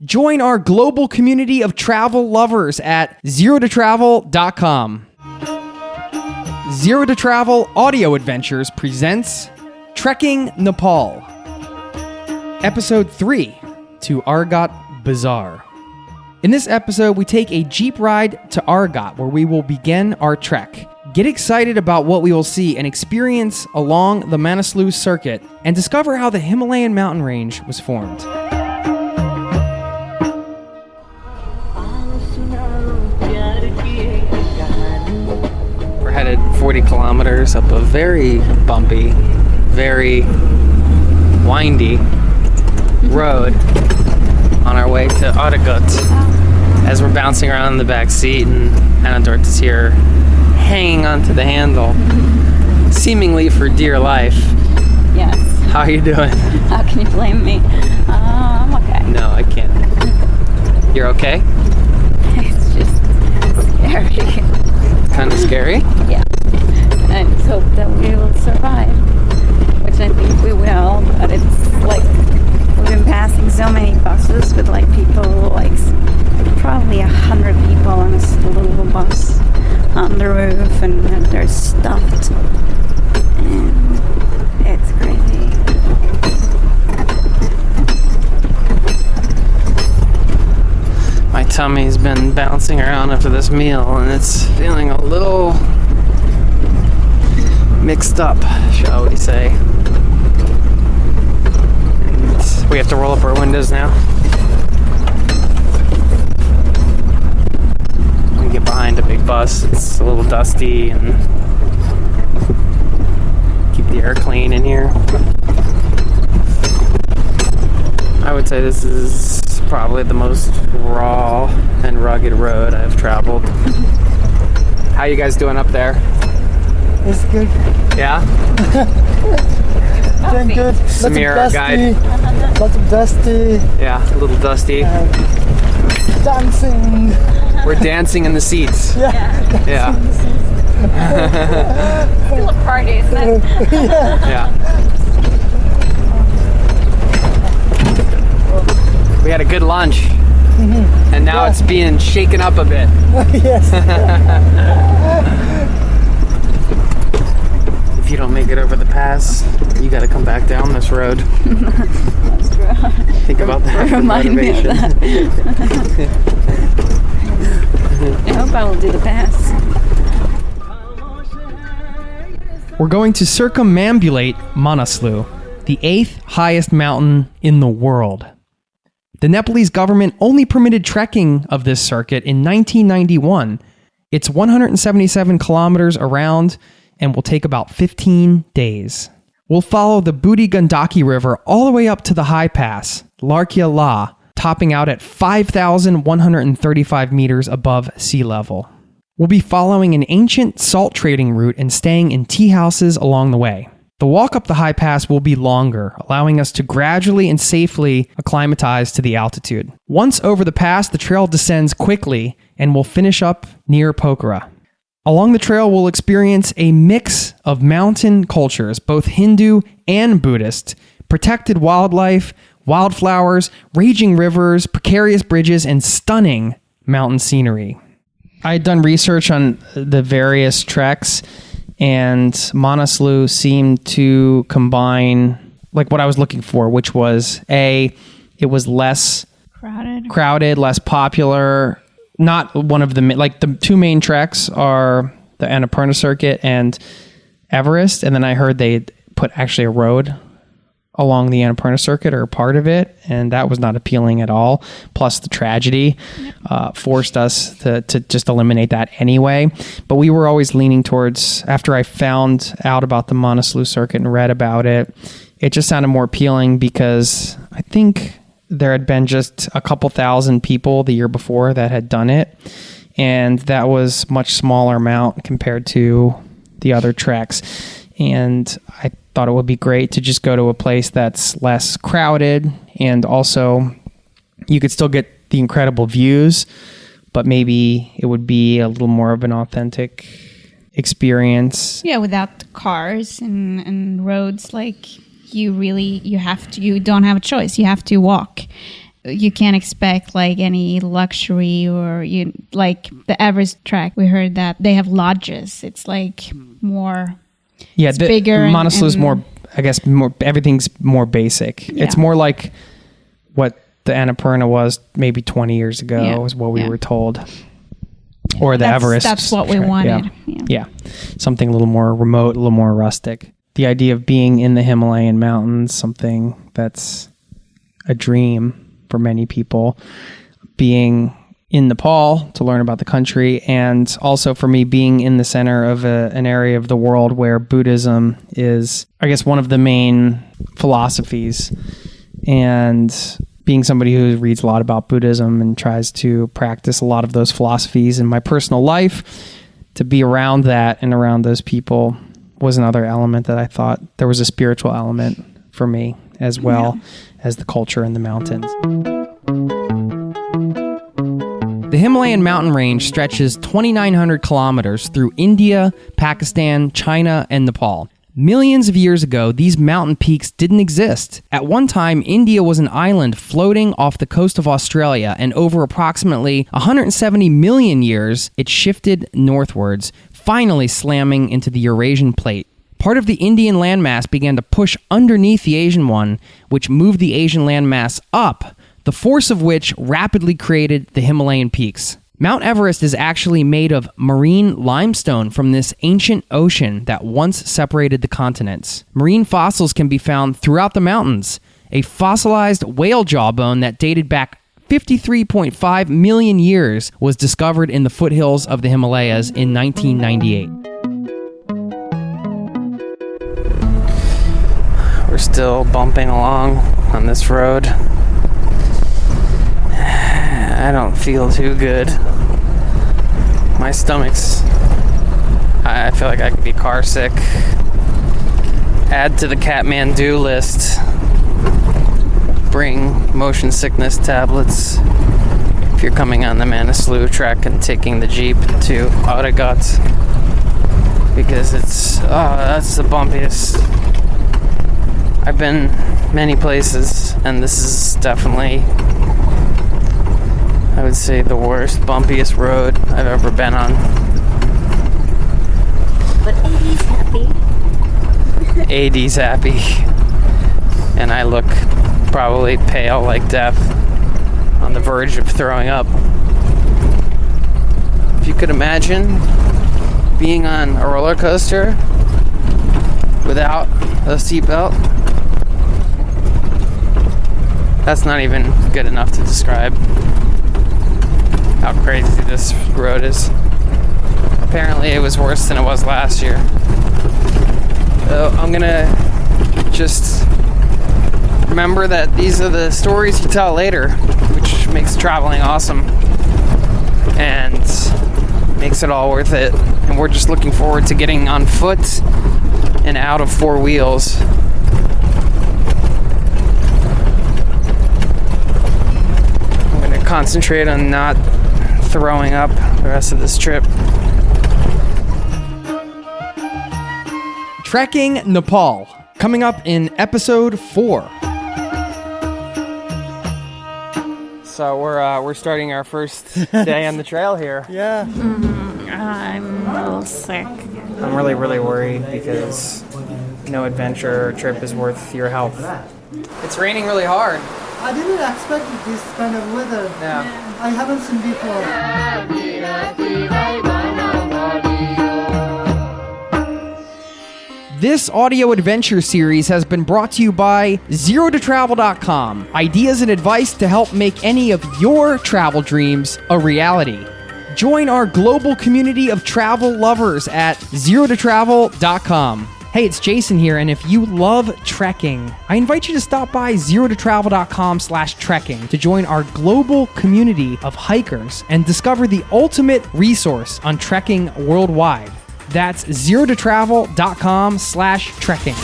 Join our global community of travel lovers at zerototravel.com. Zero to Travel Audio Adventures presents Trekking Nepal. Episode 3, to Arughat Bazaar. In this episode, we take a jeep ride to Arughat, where we will begin our trek. Get excited about what we will see and experience along the Manaslu Circuit, and discover how the Himalayan mountain range was formed. We're headed 40 kilometers up a very bumpy, very windy road on our way to Arughat. As we're bouncing around in the back seat, and Anne Dorthe is here hanging onto the handle, seemingly for dear life. Yes. How are you doing? How can you blame me? I'm okay. No, I can't. You're okay? It's just scary. Kind of scary? Yeah. I just hope that we will survive, which I think we will, but it's like we've been passing so many buses with like people, like probably 100 people on this little bus on the roof, and they're stuffed, and it's crazy. My tummy's been bouncing around after this meal, and it's feeling a little mixed up, shall we say. And we have to roll up our windows now. We get behind a big bus. It's a little dusty, and keep the air clean in here. I would say this is probably the most raw and rugged road I've traveled. How you guys doing up there? It's good. Yeah? Doing good. Samir, our guide. Lots of dusty. Yeah, a little dusty. Dancing. We're dancing in the seats. Yeah. Still a party, isn't it? Yeah. We had a good lunch, and now it's being shaken up a bit. Yes. If you don't make it over the pass, you got to come back down this road. That's true. Think about that for Remind me of motivation. that. I hope I will do the pass. We're going to circumambulate Manaslu, the 8th highest mountain in the world. The Nepalese government only permitted trekking of this circuit in 1991. It's 177 kilometers around and will take about 15 days. We'll follow the Budi Gandaki River all the way up to the high pass, Larkia La, topping out at 5,135 meters above sea level. We'll be following an ancient salt trading route and staying in tea houses along the way. The walk up the high pass will be longer, allowing us to gradually and safely acclimatize to the altitude. Once over the pass, the trail descends quickly and will finish up near Pokhara. Along the trail, we'll experience a mix of mountain cultures, both Hindu and Buddhist, protected wildlife, wildflowers, raging rivers, precarious bridges, and stunning mountain scenery. I had done research on the various treks, and Manaslu seemed to combine like what I was looking for, which was it was less crowded, less popular. Not one of the like the two main treks are the Annapurna Circuit and Everest, and then I heard they put actually a road along the Annapurna Circuit or a part of it, and that was not appealing at all. Plus the tragedy forced us to just eliminate that anyway. But we were always leaning towards, after I found out about the Manaslu Circuit and read about it, it just sounded more appealing because I think there had been just a couple thousand people the year before that had done it, and that was much smaller amount compared to the other treks. And I thought it would be great to just go to a place that's less crowded, and also you could still get the incredible views, but maybe it would be a little more of an authentic experience. Yeah, without cars and roads, like you don't have a choice. You have to walk. you can't expect like any luxury or like the Everest track. We heard that they have lodges. It's like more. Yeah, it's bigger. Manaslu's more. I guess more. Everything's more basic. Yeah. It's more like what the Annapurna was maybe 20 years ago. Was what we were told. Or the Everest. That's what we wanted. Yeah. Something a little more remote, a little more rustic. The idea of being in the Himalayan mountains, something that's a dream for many people. Being in Nepal to learn about the country, and also for me being in the center of an area of the world where Buddhism is, I guess, one of the main philosophies, and being somebody who reads a lot about Buddhism and tries to practice a lot of those philosophies in my personal life, to be around that and around those people was another element that I thought there was a spiritual element for me as well as the culture in the mountains. The Himalayan mountain range stretches 2,900 kilometers through India, Pakistan, China, and Nepal. Millions of years ago, these mountain peaks didn't exist. At one time, India was an island floating off the coast of Australia, and over approximately 170 million years, it shifted northwards, finally slamming into the Eurasian plate. Part of the Indian landmass began to push underneath the Asian one, which moved the Asian landmass up, the force of which rapidly created the Himalayan peaks. Mount Everest is actually made of marine limestone from this ancient ocean that once separated the continents. Marine fossils can be found throughout the mountains. A fossilized whale jawbone that dated back 53.5 million years was discovered in the foothills of the Himalayas in 1998. We're still bumping along on this road. I don't feel too good. My stomach's... I feel like I could be car sick. Add to the Kathmandu list. Bring motion sickness tablets if you're coming on the Manaslu trek and taking the Jeep to Arughat, because that's the bumpiest. I've been many places, and this is definitely, I would say, the worst, bumpiest road I've ever been on. But AD's happy. AD's happy. And I look probably pale like death, on the verge of throwing up. If you could imagine being on a roller coaster without a seatbelt, that's not even good enough to describe how crazy this road is. Apparently it was worse than it was last year. So I'm gonna just remember that these are the stories you tell later, which makes traveling awesome and makes it all worth it. And we're just looking forward to getting on foot and out of four wheels. I'm going to concentrate on not throwing up the rest of this trip. Trekking Nepal, coming up in episode 4. So we're starting our first day on the trail here. Yeah. I'm a little sick. I'm really, really worried because no adventure or trip is worth your health. It's raining really hard. I didn't expect this kind of weather. Yeah. I haven't seen before. This audio adventure series has been brought to you by ZeroToTravel.com. Ideas and advice to help make any of your travel dreams a reality. Join our global community of travel lovers at ZeroToTravel.com. Hey, it's Jason here, and if you love trekking, I invite you to stop by ZeroToTravel.com/trekking to join our global community of hikers and discover the ultimate resource on trekking worldwide. That's ZeroToTravel.com/trekking.